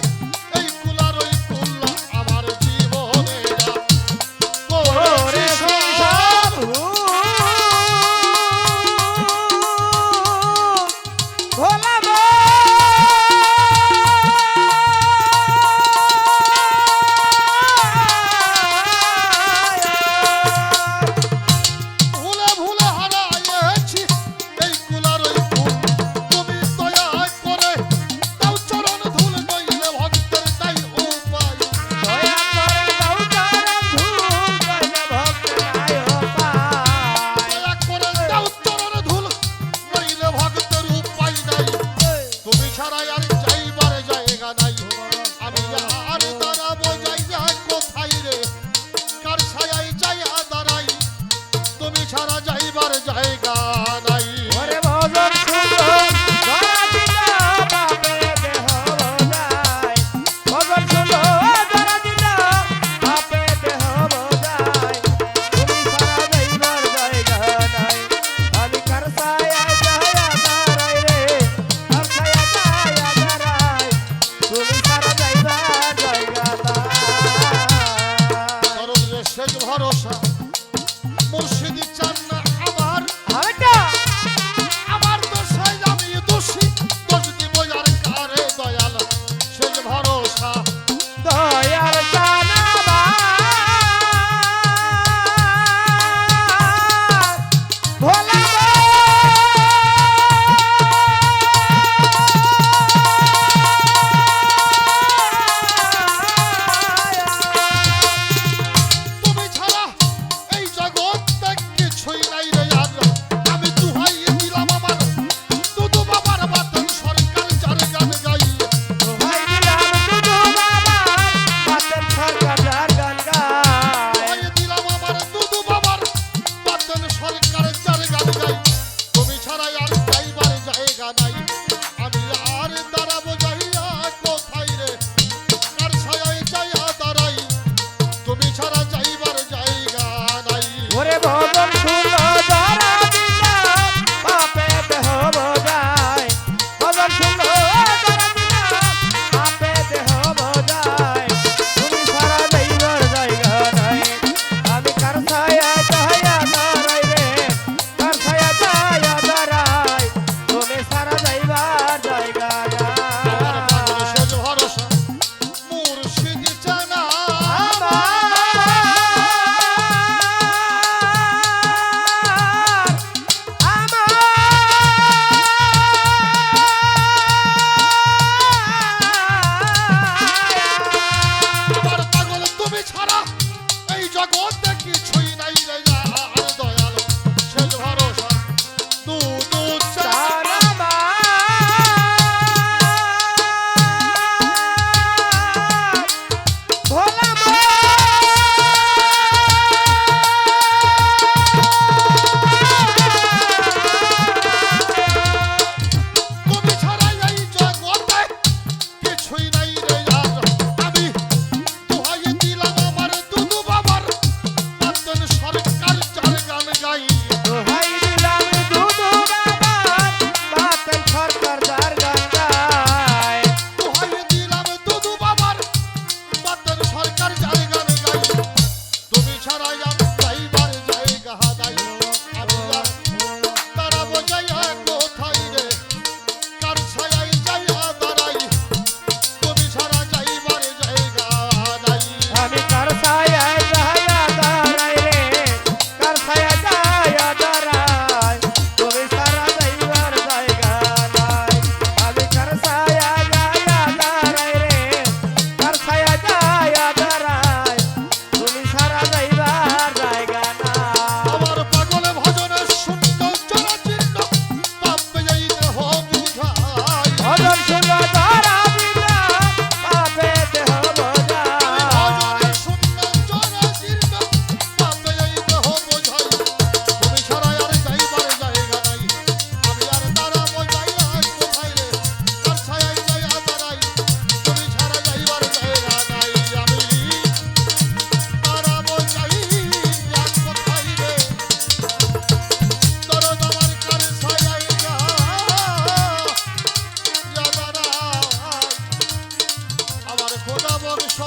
এই কুলার ওই কুল্লা আমার জীবনে যা করেছি সব ভুলে ভুলে হারাইয়াছি এই কুলার ওই কুল তুমি দয়া করে দাও চরণ ধুল নইলে ভক্তের নাই উপায় দয়া করে দাও চরণ ধুল নইলে ভক্তের উপায় নাই তুমি ছাড়া আর যাইবার জায়গা নাই আমি আর দাঁড়াবো যাইয়া কোথায় রে কার ছায়ায় যাইয়া দাঁড়াই তুমি ছাড়া যাইবার জায়গা নাই ওরে ভজন সুন্দর ধরা দিলা বাপে দেহ বোঝাই ভজন সুন্দর ধরা দিলা বাপে দেহ বোঝাই তুমি সারা যাইবার জায়গা নাই আমি কার ছায়ায় যাইয়া দাঁড়াই রে কার ছায়া যাইয়া দাঁড়াই তুমি সারা যাইবার জায়গা ভজন শুনো ধরা বিনা পাপে দেহ বোঝা ভজনে শুনলাম জরা জীর্ণ, পাপে এই দেহ বোঝাই। তুমি ছাড়া আর যাইবার জায়গা নাই, আমি আর দাঁড়াবো যাইয়া কোথায় রে? কার ছায়ায় যাইয়া দাঁড়াই, তুমি ছাড়া যাইবার জায়গা নাই, আমি দাঁড়াবো যাইয়া কোথায় রে? দরদ আমার কার ছায়ায় যাইয়া দাঁড়াই, আমার খোদা বংশ